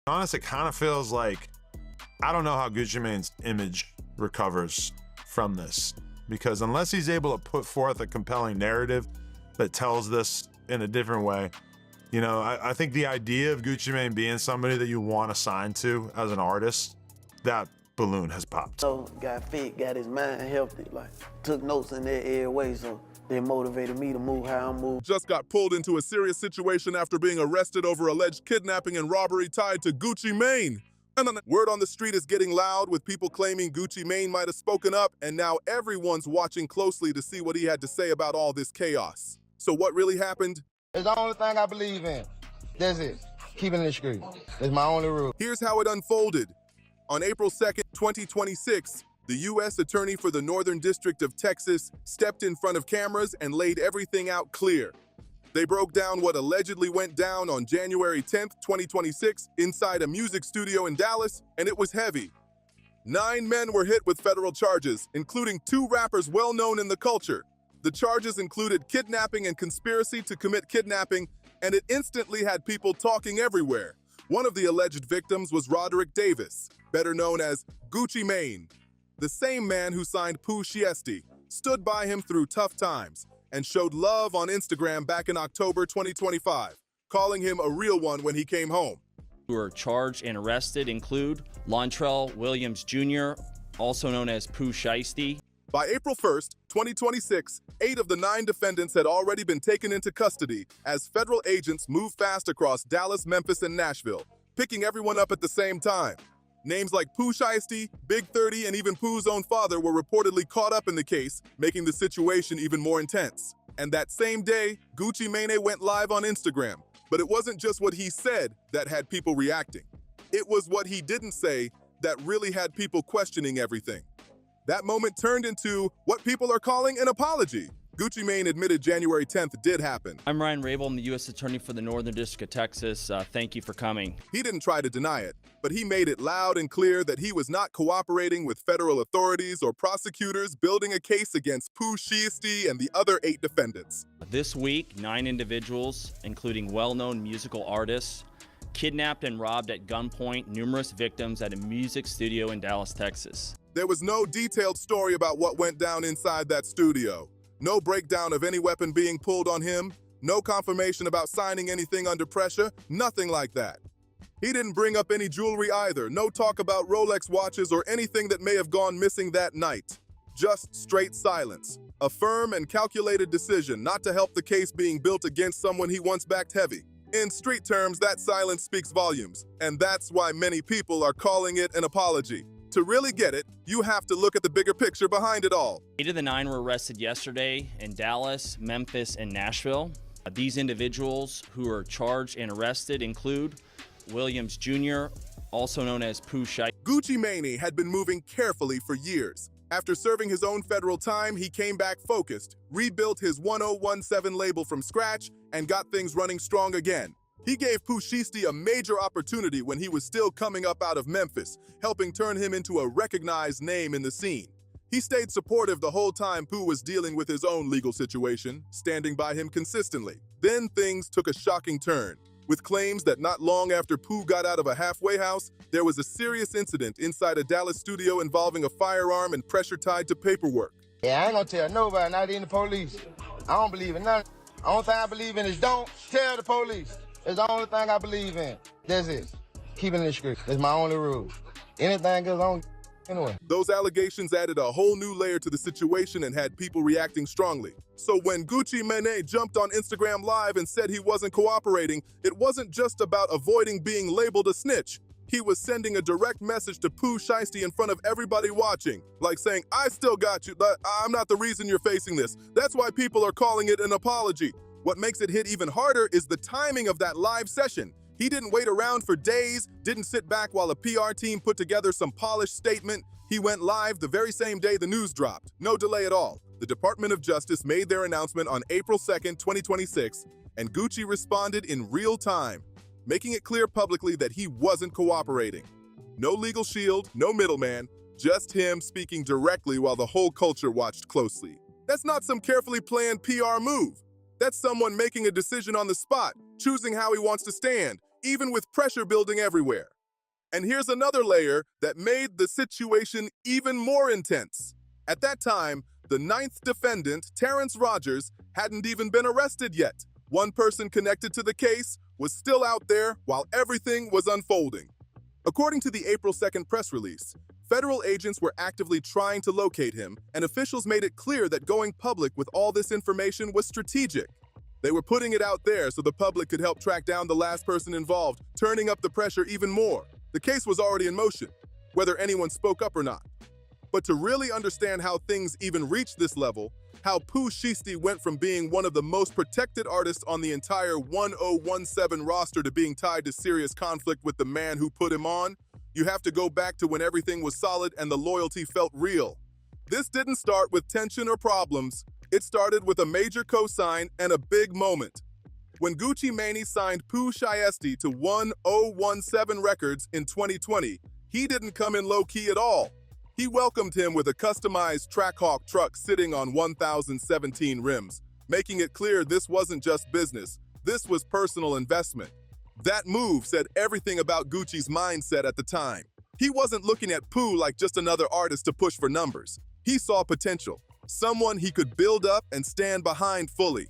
Honestly, it kind of feels like, I don't know how Gucci Mane's image recovers from this, because unless he's able to put forth a compelling narrative that tells this in a different way, you know, I think the idea of Gucci Mane being somebody that you want to sign to as an artist, that balloon has popped. So got fit, got his mind healthy, like took notes in that every way, so they motivated me to move how I move. Just got pulled into a serious situation after being arrested over alleged kidnapping and robbery tied to Gucci Mane. And then word on the street is getting loud, with people claiming Gucci Mane might have spoken up, and now everyone's watching closely to see what he had to say about all this chaos. So what really happened? It's the only thing I believe in. That's it. Keeping it straight. It's my only rule. Here's how it unfolded. On April 2nd, 2026, the U.S. Attorney for the Northern District of Texas stepped in front of cameras and laid everything out clear. They broke down what allegedly went down on January 10th, 2026, inside a music studio in Dallas, and it was heavy. 9 men were hit with federal charges, including 2 rappers well known in the culture. The charges included kidnapping and conspiracy to commit kidnapping, and it instantly had people talking everywhere. One of the alleged victims was Roderick Davis, better known as Gucci Mane. The same man who signed Pooh Shiesty stood by him through tough times and showed love on Instagram back in October 2025, calling him a real one when he came home. Who are charged and arrested include Lontrell Williams Jr., also known as Pooh Shiesty. By April 1st, 2026, 8 of the 9 defendants had already been taken into custody as federal agents moved fast across Dallas, Memphis, and Nashville, picking everyone up at the same time. Names like Pooh Shiesty, Big 30, and even Pooh's own father were reportedly caught up in the case, making the situation even more intense. And that same day, Gucci Mane went live on Instagram. But it wasn't just what he said that had people reacting. It was what he didn't say that really had people questioning everything. That moment turned into what people are calling an apology. Gucci Mane admitted January 10th did happen. I'm Ryan Rabel. I'm the U.S. Attorney for the Northern District of Texas. Thank you for coming. He didn't try to deny it, but he made it loud and clear that he was not cooperating with federal authorities or prosecutors building a case against Pooh Shiesty and the other 8 defendants. This week, 9 individuals, including well-known musical artists, kidnapped and robbed at gunpoint numerous victims at a music studio in Dallas, Texas. There was no detailed story about what went down inside that studio. No breakdown of any weapon being pulled on him, no confirmation about signing anything under pressure, nothing like that. He didn't bring up any jewelry either, no talk about Rolex watches or anything that may have gone missing that night. Just straight silence. A firm and calculated decision not to help the case being built against someone he once backed heavy. In street terms, that silence speaks volumes, and that's why many people are calling it an apology. To really get it, you have to look at the bigger picture behind it all. 8 of the 9 were arrested yesterday in Dallas, Memphis, and Nashville. These individuals who are charged and arrested include Williams Jr., also known as Pooh Shiesty. Gucci Mane had been moving carefully for years. After serving his own federal time, he came back focused, rebuilt his 1017 label from scratch, and got things running strong again. He gave Pooh Shiesty a major opportunity when he was still coming up out of Memphis, helping turn him into a recognized name in the scene. He stayed supportive the whole time Pooh was dealing with his own legal situation, standing by him consistently. Then things took a shocking turn, with claims that not long after Pooh got out of a halfway house, there was a serious incident inside a Dallas studio involving a firearm and pressure tied to paperwork. Yeah, I ain't gonna tell nobody, not even the police. I don't believe in nothing. The only thing I believe in is don't tell the police. It's the only thing I believe in. That's it. Keeping it straight. That's my only rule. Anything goes on anyway. Those allegations added a whole new layer to the situation and had people reacting strongly. So when Gucci Mane jumped on Instagram Live and said he wasn't cooperating, it wasn't just about avoiding being labeled a snitch. He was sending a direct message to Pooh Shiesty in front of everybody watching, like saying, I still got you, but I'm not the reason you're facing this. That's why people are calling it an apology. What makes it hit even harder is the timing of that live session. He didn't wait around for days, didn't sit back while a PR team put together some polished statement. He went live the very same day the news dropped. No delay at all. The Department of Justice made their announcement on April 2nd, 2026, and Gucci responded in real time, making it clear publicly that he wasn't cooperating. No legal shield, no middleman, just him speaking directly while the whole culture watched closely. That's not some carefully planned PR move. That's someone making a decision on the spot, choosing how he wants to stand, even with pressure building everywhere. And here's another layer that made the situation even more intense. At that time, the ninth defendant, Terrence Rogers, hadn't even been arrested yet. One person connected to the case was still out there while everything was unfolding. According to the April 2nd press release, federal agents were actively trying to locate him, and officials made it clear that going public with all this information was strategic. They were putting it out there so the public could help track down the last person involved, turning up the pressure even more. The case was already in motion, whether anyone spoke up or not. But to really understand how things even reached this level, how Pooh Shiesty went from being one of the most protected artists on the entire 1017 roster to being tied to serious conflict with the man who put him on, you have to go back to when everything was solid and the loyalty felt real. This didn't start with tension or problems. It started with a major cosign and a big moment. When Gucci Mane signed Pooh Shiesty to 1017 Records in 2020, he didn't come in low-key at all. He welcomed him with a customized Trackhawk truck sitting on 1017 rims, making it clear this wasn't just business, this was personal investment. That move said everything about Gucci's mindset at the time. He wasn't looking at Pooh like just another artist to push for numbers. He saw potential, someone he could build up and stand behind fully.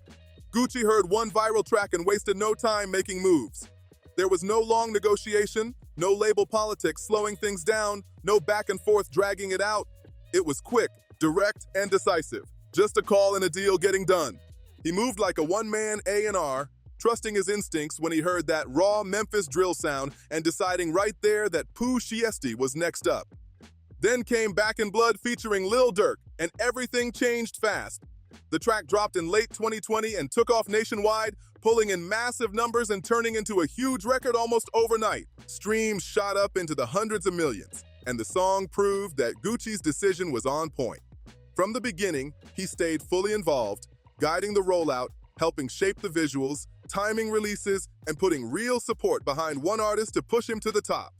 Gucci heard one viral track and wasted no time making moves. There was no long negotiation, no label politics slowing things down, no back and forth dragging it out. It was quick, direct, and decisive. Just a call and a deal getting done. He moved like a one-man A&R, trusting his instincts when he heard that raw Memphis drill sound and deciding right there that Pooh Shiesty was next up. Then came Back in Blood featuring Lil Durk, and everything changed fast. The track dropped in late 2020 and took off nationwide, pulling in massive numbers and turning into a huge record almost overnight. Streams shot up into the hundreds of millions, and the song proved that Gucci's decision was on point. From the beginning, he stayed fully involved, guiding the rollout, helping shape the visuals, timing releases, and putting real support behind one artist to push him to the top.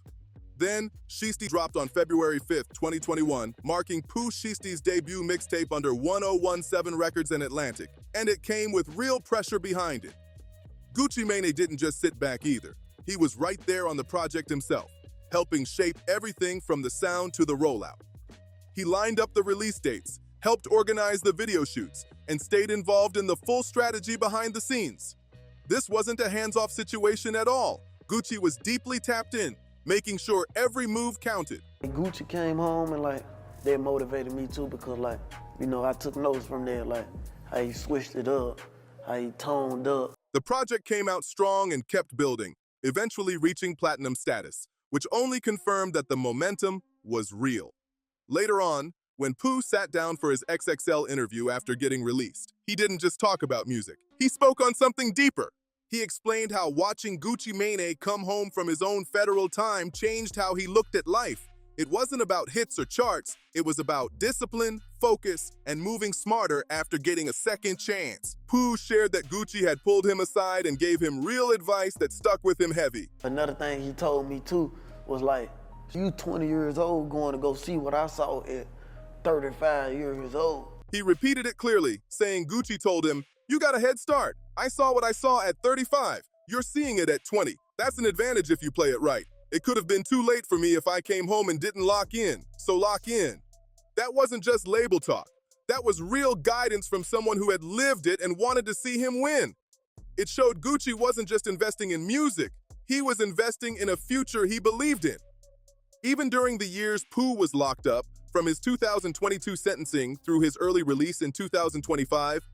Then, Shiesty dropped on February 5th, 2021, marking Pooh Shiesty's debut mixtape under 1017 Records and Atlantic, and it came with real pressure behind it. Gucci Mane didn't just sit back either. He was right there on the project himself, helping shape everything from the sound to the rollout. He lined up the release dates, helped organize the video shoots, and stayed involved in the full strategy behind the scenes. This wasn't a hands-off situation at all. Gucci was deeply tapped in, making sure every move counted. Gucci came home and that motivated me too because I took notes from there, how he switched it up, how he toned up. The project came out strong and kept building, eventually reaching platinum status, which only confirmed that the momentum was real. Later on, when Pooh sat down for his XXL interview after getting released, he didn't just talk about music. He spoke on something deeper. He explained how watching Gucci Mane come home from his own federal time changed how he looked at life. It wasn't about hits or charts, it was about discipline, focus, and moving smarter after getting a second chance. Pooh shared that Gucci had pulled him aside and gave him real advice that stuck with him heavy. Another thing he told me too was you 20 years old going to go see what I saw at 35 years old. He repeated it clearly, saying Gucci told him, "You got a head start. I saw what I saw at 35. You're seeing it at 20. That's an advantage if you play it right. It could have been too late for me if I came home and didn't lock in, so lock in." That wasn't just label talk. That was real guidance from someone who had lived it and wanted to see him win. It showed Gucci wasn't just investing in music. He was investing in a future he believed in. Even during the years Pooh was locked up, from his 2022 sentencing through his early release in 2025,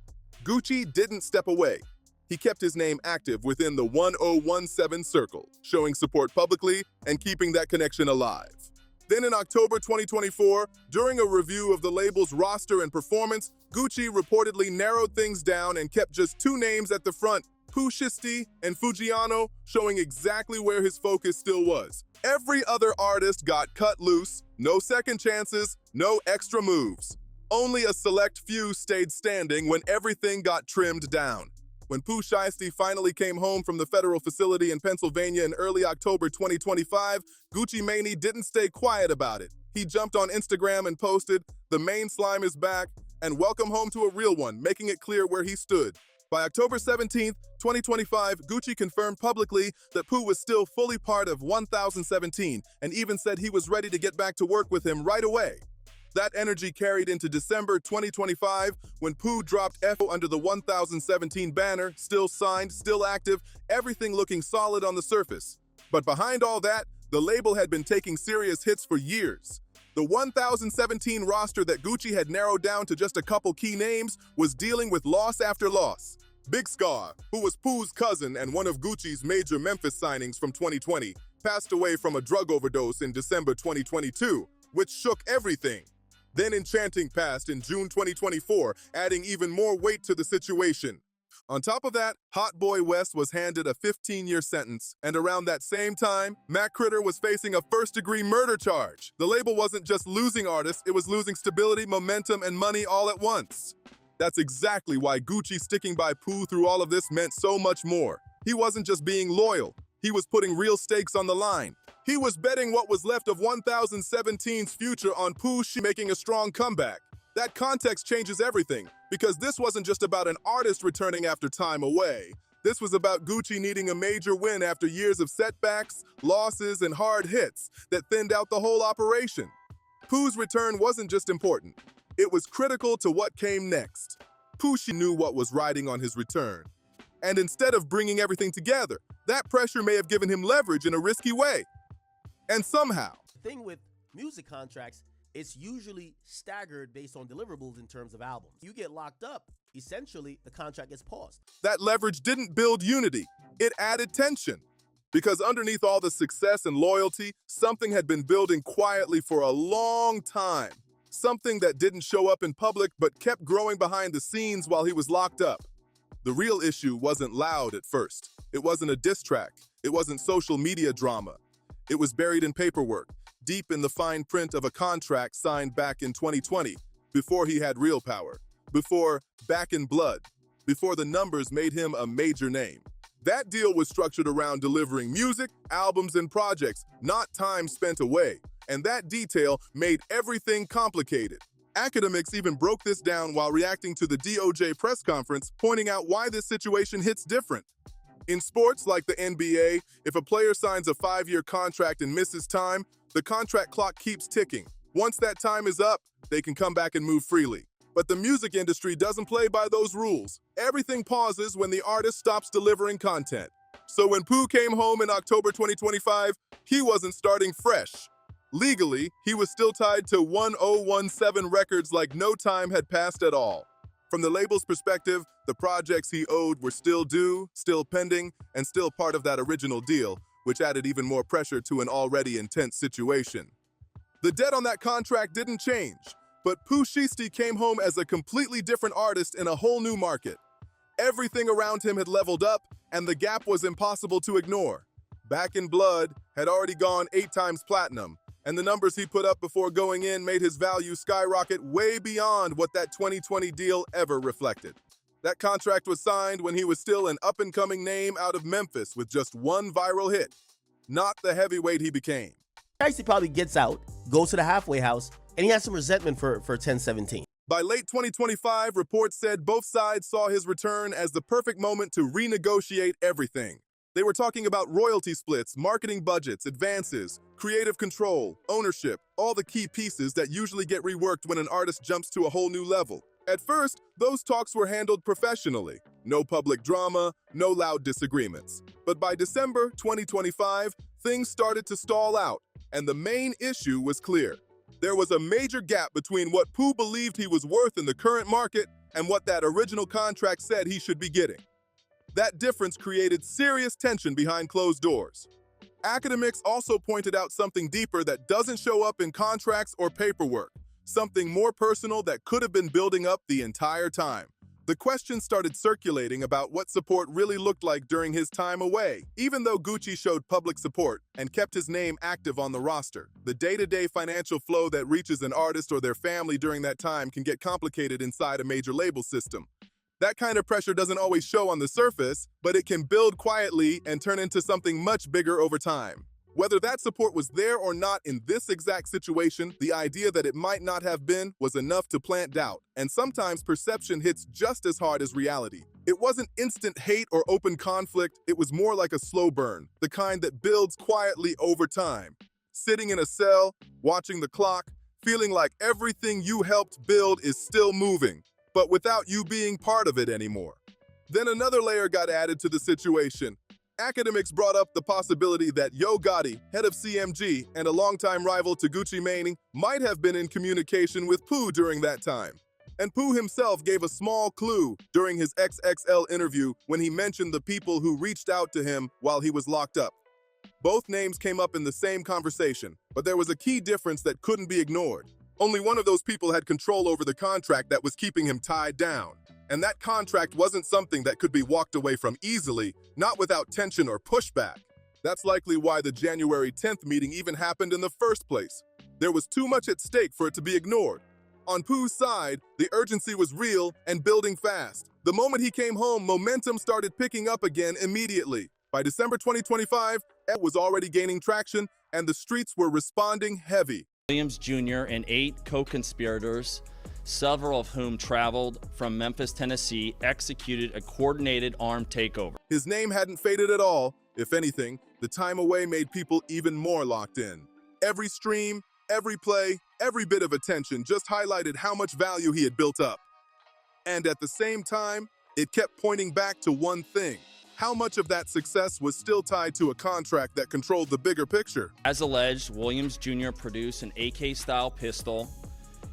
Gucci didn't step away. He kept his name active within the 1017 circle, showing support publicly and keeping that connection alive. Then in October 2024, during a review of the label's roster and performance, Gucci reportedly narrowed things down and kept just two names at the front, Pooh Shiesty and Fujiano, showing exactly where his focus still was. Every other artist got cut loose, no second chances, no extra moves. Only a select few stayed standing when everything got trimmed down. When Pooh Shiesty finally came home from the federal facility in Pennsylvania in early October 2025, Gucci Mane didn't stay quiet about it. He jumped on Instagram and posted, "The main slime is back," and welcome home to a real one, making it clear where he stood. By October 17, 2025, Gucci confirmed publicly that Pooh was still fully part of 1017 and even said he was ready to get back to work with him right away. That energy carried into December 2025 when Pooh dropped FO under the 1017 banner, still signed, still active, everything looking solid on the surface. But behind all that, the label had been taking serious hits for years. The 1017 roster that Gucci had narrowed down to just a couple key names was dealing with loss after loss. Big Scar, who was Pooh's cousin and one of Gucci's major Memphis signings from 2020, passed away from a drug overdose in December 2022, which shook everything. Then Enchanting passed in June 2024, adding even more weight to the situation. On top of that, Hot Boy West was handed a 15-year sentence, and around that same time, Mac Critter was facing a first-degree murder charge. The label wasn't just losing artists, it was losing stability, momentum, and money all at once. That's exactly why Gucci sticking by Pooh through all of this meant so much more. He wasn't just being loyal, he was putting real stakes on the line. He was betting what was left of 1017's future on Pooh making a strong comeback. That context changes everything, because this wasn't just about an artist returning after time away. This was about Gucci needing a major win after years of setbacks, losses, and hard hits that thinned out the whole operation. Pooh's return wasn't just important, it was critical to what came next. Pooh knew what was riding on his return. And instead of bringing everything together, that pressure may have given him leverage in a risky way. And somehow, The thing with music contracts, it's usually staggered based on deliverables in terms of albums. You get locked up, essentially the contract gets paused. that leverage didn't build unity, it added tension. Because underneath all the success and loyalty, something had been building quietly for a long time. Something that didn't show up in public but kept growing behind the scenes while he was locked up. The real issue wasn't loud at first. It wasn't a diss track. It wasn't social media drama. It was buried in paperwork, deep in the fine print of a contract signed back in 2020, before he had real power, before Back in Blood, before the numbers made him a major name. That deal was structured around delivering music, albums, and projects, not time spent away. And that detail made everything complicated. Academics even broke this down while reacting to the DOJ press conference, pointing out why this situation hits different. In sports like the NBA, if a player signs a 5-year contract and misses time, the contract clock keeps ticking. Once that time is up, they can come back and move freely. But the music industry doesn't play by those rules. Everything pauses when the artist stops delivering content. So when Pooh came home in October 2025, he wasn't starting fresh. Legally, he was still tied to 1017 records like no time had passed at all. From the label's perspective, the projects he owed were still due, still pending, and still part of that original deal, which added even more pressure to an already intense situation. The debt on that contract didn't change, but Pooh Shiesty came home as a completely different artist in a whole new market. Everything around him had leveled up, and the gap was impossible to ignore. Back in Blood had already gone 8 times platinum, and the numbers he put up before going in made his value skyrocket way beyond what that 2020 deal ever reflected. That contract was signed when he was still an up-and-coming name out of Memphis with just one viral hit, not the heavyweight he became. Shiesty probably gets out, goes to the halfway house, and he has some resentment for 1017. By late 2025, reports said both sides saw his return as the perfect moment to renegotiate everything. They were talking about royalty splits, marketing budgets, advances, creative control, ownership, all the key pieces that usually get reworked when an artist jumps to a whole new level. At first, those talks were handled professionally. No public drama, no loud disagreements. But by December 2025, things started to stall out, and the main issue was clear. There was a major gap between what Pooh believed he was worth in the current market and what that original contract said he should be getting. That difference created serious tension behind closed doors. Academics also pointed out something deeper that doesn't show up in contracts or paperwork, something more personal that could have been building up the entire time. The question started circulating about what support really looked like during his time away. Even though Gucci showed public support and kept his name active on the roster, the day-to-day financial flow that reaches an artist or their family during that time can get complicated inside a major label system. That kind of pressure doesn't always show on the surface, but it can build quietly and turn into something much bigger over time. Whether that support was there or not in this exact situation, the idea that it might not have been was enough to plant doubt, and sometimes perception hits just as hard as reality. It wasn't instant hate or open conflict, it was more like a slow burn, the kind that builds quietly over time. Sitting in a cell, watching the clock, feeling like everything you helped build is still moving, but without you being part of it anymore. Then another layer got added to the situation. Academics brought up the possibility that Yo Gotti, head of CMG and a longtime rival to Gucci Mane, might have been in communication with Pooh during that time. And Pooh himself gave a small clue during his XXL interview when he mentioned the people who reached out to him while he was locked up. Both names came up in the same conversation, but there was a key difference that couldn't be ignored. Only one of those people had control over the contract that was keeping him tied down. And that contract wasn't something that could be walked away from easily, not without tension or pushback. That's likely why the January 10th meeting even happened in the first place. There was too much at stake for it to be ignored. On Pooh's side, the urgency was real and building fast. The moment he came home, momentum started picking up again immediately. By December 2025, it was already gaining traction and the streets were responding heavy. Williams Jr. and 8 co-conspirators, several of whom traveled from Memphis, Tennessee, executed a coordinated armed takeover. His name hadn't faded at all. If anything, the time away made people even more locked in. Every stream, every play, every bit of attention just highlighted how much value he had built up. And at the same time, it kept pointing back to one thing. How much of that success was still tied to a contract that controlled the bigger picture? As alleged, Williams Jr. produced an AK-style pistol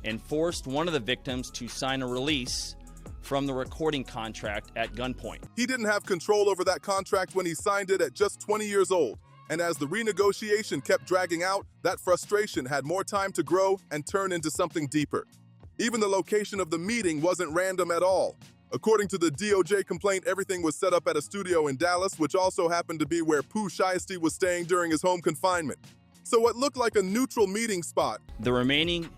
and forced one of the victims to sign a release from the recording contract at gunpoint. He didn't have control over that contract when he signed it at just 20 years old. And as the renegotiation kept dragging out, that frustration had more time to grow and turn into something deeper. Even the location of the meeting wasn't random at all. According to the DOJ complaint, everything was set up at a studio in Dallas, which also happened to be where Pooh Shiesty was staying during his home confinement. So what looked like a neutral meeting spot. The remaining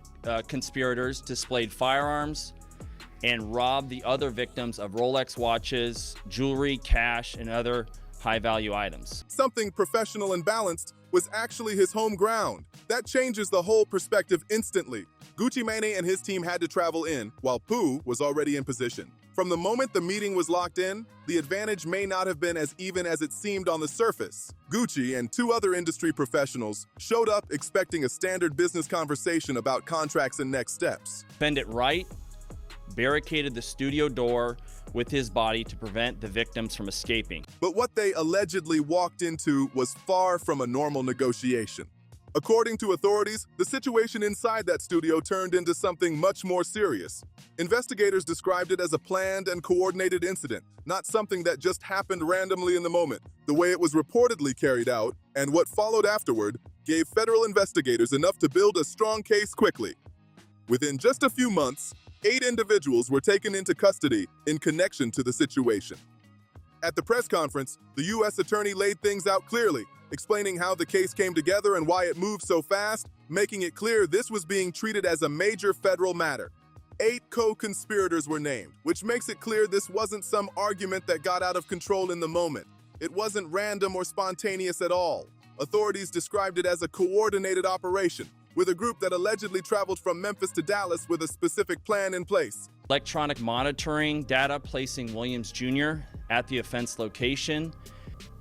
conspirators displayed firearms and robbed the other victims of Rolex watches, jewelry, cash, and other high-value items. Something professional and balanced was actually his home ground. That changes the whole perspective instantly. Gucci Mane and his team had to travel in, while Pooh was already in position. From the moment the meeting was locked in, the advantage may not have been as even as it seemed on the surface. Gucci and 2 other industry professionals showed up expecting a standard business conversation about contracts and next steps. Defendant Wright barricaded the studio door with his body to prevent the victims from escaping. But what they allegedly walked into was far from a normal negotiation. According to authorities, the situation inside that studio turned into something much more serious. Investigators described it as a planned and coordinated incident, not something that just happened randomly in the moment. The way it was reportedly carried out, and what followed afterward, gave federal investigators enough to build a strong case quickly. Within just a few months, 8 individuals were taken into custody in connection to the situation. At the press conference, the U.S. attorney laid things out clearly, explaining how the case came together and why it moved so fast, making it clear this was being treated as a major federal matter. 8 co-conspirators were named, which makes it clear this wasn't some argument that got out of control in the moment. It wasn't random or spontaneous at all. Authorities described it as a coordinated operation, with a group that allegedly traveled from Memphis to Dallas with a specific plan in place. Electronic monitoring data placing Williams Jr. at the offense location,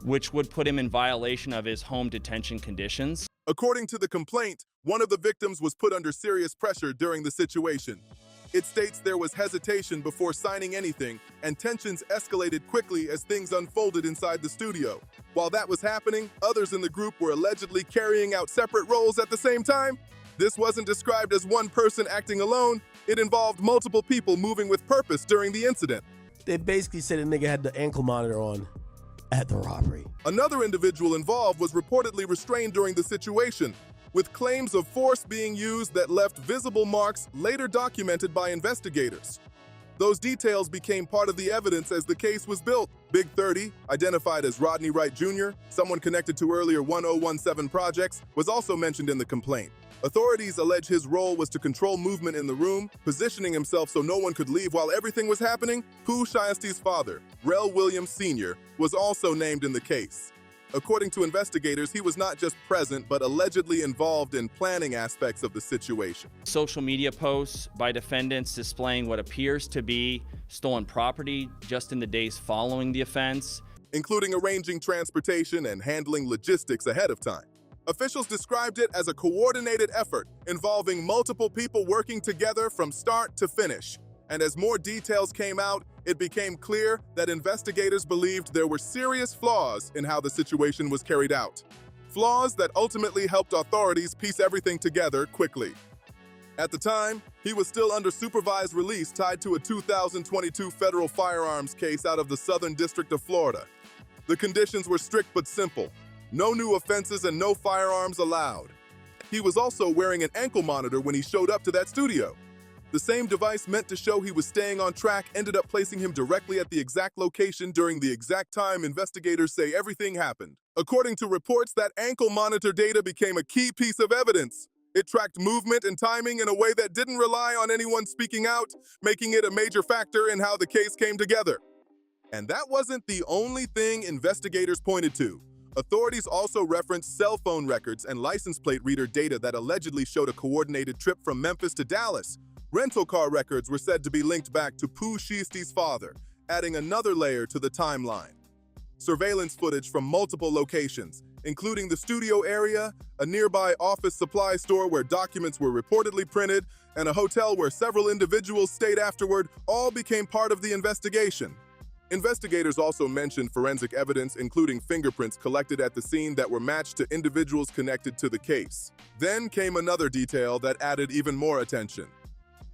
which would put him in violation of his home detention conditions. According to the complaint, one of the victims was put under serious pressure during the situation. It states there was hesitation before signing anything, and tensions escalated quickly as things unfolded inside the studio. While that was happening, others in the group were allegedly carrying out separate roles at the same time. This wasn't described as one person acting alone. It involved multiple people moving with purpose during the incident. They basically said the nigga had the ankle monitor on at the robbery. Another individual involved was reportedly restrained during the situation, with claims of force being used that left visible marks later documented by investigators. Those details became part of the evidence as the case was built. Big 30, identified as Rodney Wright Jr., someone connected to earlier 1017 projects, was also mentioned in the complaint. Authorities allege his role was to control movement in the room, positioning himself so no one could leave while everything was happening. Pooh Shiesty's father, Rel Williams Sr., was also named in the case. According to investigators, he was not just present, but allegedly involved in planning aspects of the situation. Social media posts by defendants displaying what appears to be stolen property just in the days following the offense, including arranging transportation and handling logistics ahead of time. Officials described it as a coordinated effort involving multiple people working together from start to finish. And as more details came out, it became clear that investigators believed there were serious flaws in how the situation was carried out. Flaws that ultimately helped authorities piece everything together quickly. At the time, he was still under supervised release tied to a 2022 federal firearms case out of the Southern District of Florida. The conditions were strict but simple. No new offenses and no firearms allowed. He was also wearing an ankle monitor when he showed up to that studio. The same device meant to show he was staying on track ended up placing him directly at the exact location during the exact time investigators say everything happened. According to reports, that ankle monitor data became a key piece of evidence. It tracked movement and timing in a way that didn't rely on anyone speaking out, making it a major factor in how the case came together. And that wasn't the only thing investigators pointed to. Authorities also referenced cell phone records and license plate reader data that allegedly showed a coordinated trip from Memphis to Dallas. Rental car records were said to be linked back to Pooh Shiesty's father, adding another layer to the timeline. Surveillance footage from multiple locations, including the studio area, a nearby office supply store where documents were reportedly printed, and a hotel where several individuals stayed afterward, all became part of the investigation. Investigators also mentioned forensic evidence, including fingerprints collected at the scene that were matched to individuals connected to the case. Then came another detail that added even more attention.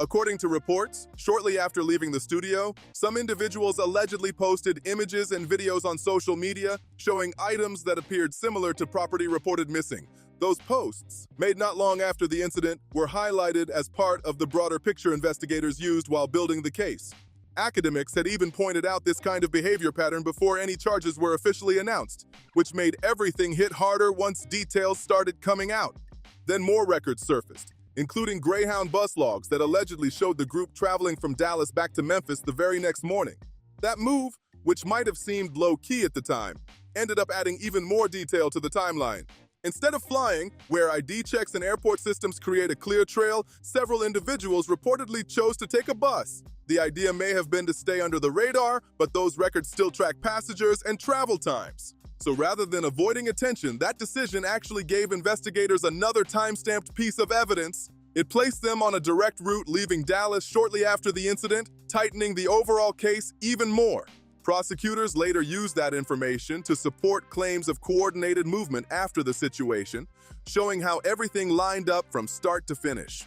According to reports, shortly after leaving the studio, some individuals allegedly posted images and videos on social media showing items that appeared similar to property reported missing. Those posts, made not long after the incident, were highlighted as part of the broader picture investigators used while building the case. Academics had even pointed out this kind of behavior pattern before any charges were officially announced, which made everything hit harder once details started coming out. Then more records surfaced, including Greyhound bus logs that allegedly showed the group traveling from Dallas back to Memphis the very next morning. That move, which might have seemed low-key at the time, ended up adding even more detail to the timeline. Instead of flying, where ID checks and airport systems create a clear trail, several individuals reportedly chose to take a bus. The idea may have been to stay under the radar, but those records still track passengers and travel times. So rather than avoiding attention, that decision actually gave investigators another time-stamped piece of evidence. It placed them on a direct route leaving Dallas shortly after the incident, tightening the overall case even more. Prosecutors later used that information to support claims of coordinated movement after the situation, showing how everything lined up from start to finish.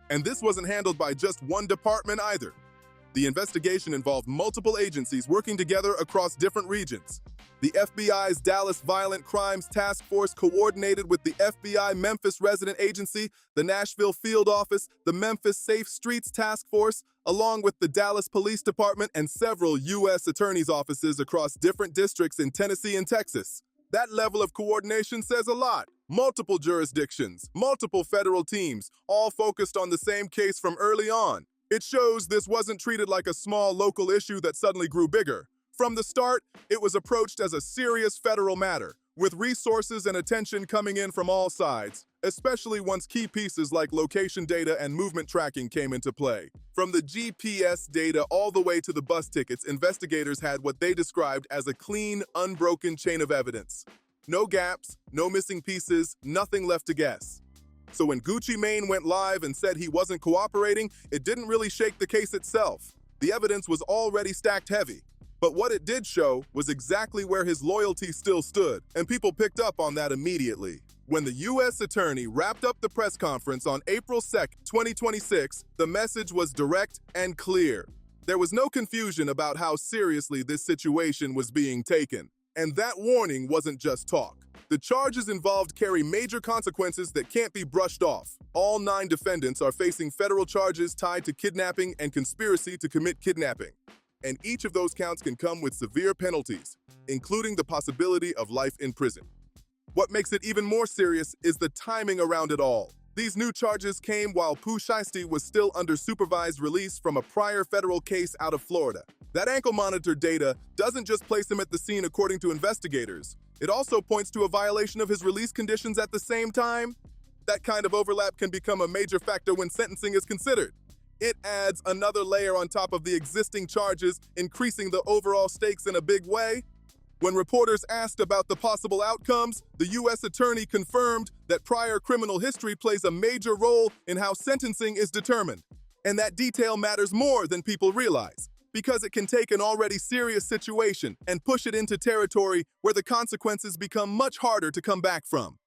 And this wasn't handled by just one department either. The investigation involved multiple agencies working together across different regions. The FBI's Dallas Violent Crimes Task Force coordinated with the FBI Memphis Resident Agency, the Nashville Field Office, the Memphis Safe Streets Task Force, along with the Dallas Police Department and several U.S. attorneys' offices across different districts in Tennessee and Texas. That level of coordination says a lot. Multiple jurisdictions, multiple federal teams, all focused on the same case from early on. It shows this wasn't treated like a small local issue that suddenly grew bigger. From the start, it was approached as a serious federal matter, with resources and attention coming in from all sides, especially once key pieces like location data and movement tracking came into play. From the GPS data all the way to the bus tickets, investigators had what they described as a clean, unbroken chain of evidence. No gaps, no missing pieces, nothing left to guess. So when Gucci Mane went live and said he wasn't cooperating, it didn't really shake the case itself. The evidence was already stacked heavy. But what it did show was exactly where his loyalty still stood, and people picked up on that immediately. When the U.S. Attorney wrapped up the press conference on April 2, 2026, the message was direct and clear. There was no confusion about how seriously this situation was being taken. And that warning wasn't just talk. The charges involved carry major consequences that can't be brushed off. All 9 defendants are facing federal charges tied to kidnapping and conspiracy to commit kidnapping. And each of those counts can come with severe penalties, including the possibility of life in prison. What makes it even more serious is the timing around it all. These new charges came while Pooh Shiesty was still under supervised release from a prior federal case out of Florida. That ankle monitor data doesn't just place him at the scene according to investigators. It also points to a violation of his release conditions at the same time. That kind of overlap can become a major factor when sentencing is considered. It adds another layer on top of the existing charges, increasing the overall stakes in a big way. When reporters asked about the possible outcomes, the U.S. attorney confirmed that prior criminal history plays a major role in how sentencing is determined. And that detail matters more than people realize, because it can take an already serious situation and push it into territory where the consequences become much harder to come back from.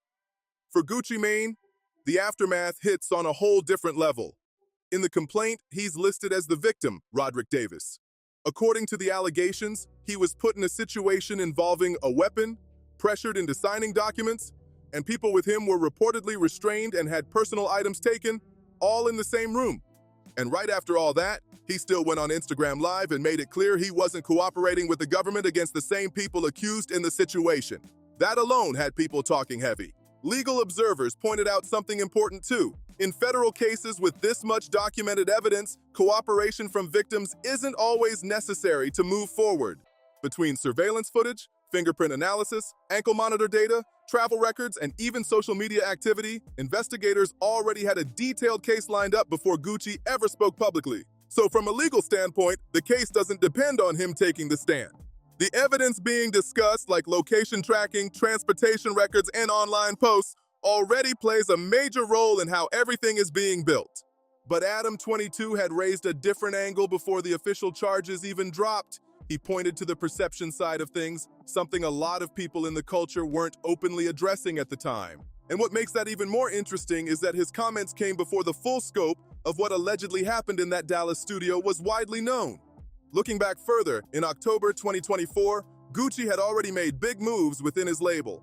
For Gucci Mane, the aftermath hits on a whole different level. In the complaint, he's listed as the victim, Roderick Davis. According to the allegations, he was put in a situation involving a weapon, pressured into signing documents, and people with him were reportedly restrained and had personal items taken, all in the same room. And right after all that, he still went on Instagram Live and made it clear he wasn't cooperating with the government against the same people accused in the situation. That alone had people talking heavy. Legal observers pointed out something important too. In federal cases with this much documented evidence, cooperation from victims isn't always necessary to move forward. Between surveillance footage, fingerprint analysis, ankle monitor data, travel records, and even social media activity, investigators already had a detailed case lined up before Gucci ever spoke publicly. So from a legal standpoint, the case doesn't depend on him taking the stand. The evidence being discussed, like location tracking, transportation records, and online posts, already plays a major role in how everything is being built. But Adam 22 had raised a different angle before the official charges even dropped. He pointed to the perception side of things, something a lot of people in the culture weren't openly addressing at the time. And what makes that even more interesting is that his comments came before the full scope of what allegedly happened in that Dallas studio was widely known. Looking back further, in October 2024, Gucci had already made big moves within his label.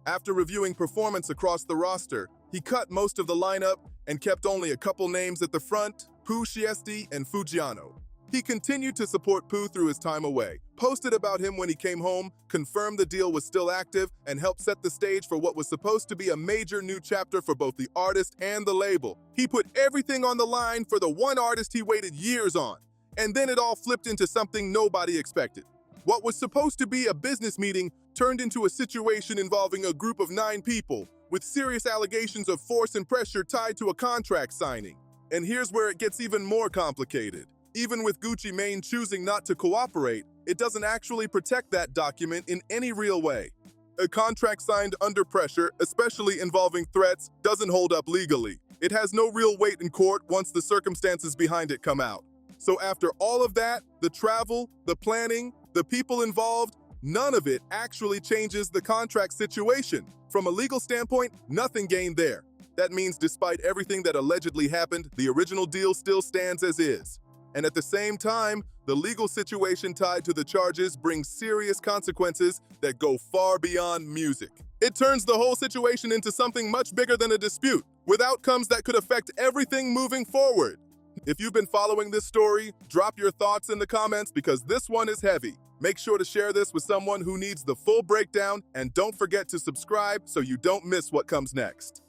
After reviewing performance across the roster, he cut most of the lineup and kept only a couple names at the front, Pooh Shiesty and Fujiano. He continued to support Pooh through his time away, posted about him when he came home, confirmed the deal was still active, and helped set the stage for what was supposed to be a major new chapter for both the artist and the label. He put everything on the line for the one artist he waited years on. And then it all flipped into something nobody expected. What was supposed to be a business meeting turned into a situation involving a group of 9 people, with serious allegations of force and pressure tied to a contract signing. And here's where it gets even more complicated. Even with Gucci Mane choosing not to cooperate, it doesn't actually protect that document in any real way. A contract signed under pressure, especially involving threats, doesn't hold up legally. It has no real weight in court once the circumstances behind it come out. So after all of that, the travel, the planning, the people involved, none of it actually changes the contract situation. From a legal standpoint, nothing gained there. That means despite everything that allegedly happened, the original deal still stands as is. And at the same time, the legal situation tied to the charges brings serious consequences that go far beyond music. It turns the whole situation into something much bigger than a dispute, with outcomes that could affect everything moving forward. If you've been following this story, drop your thoughts in the comments because this one is heavy. Make sure to share this with someone who needs the full breakdown, and don't forget to subscribe so you don't miss what comes next.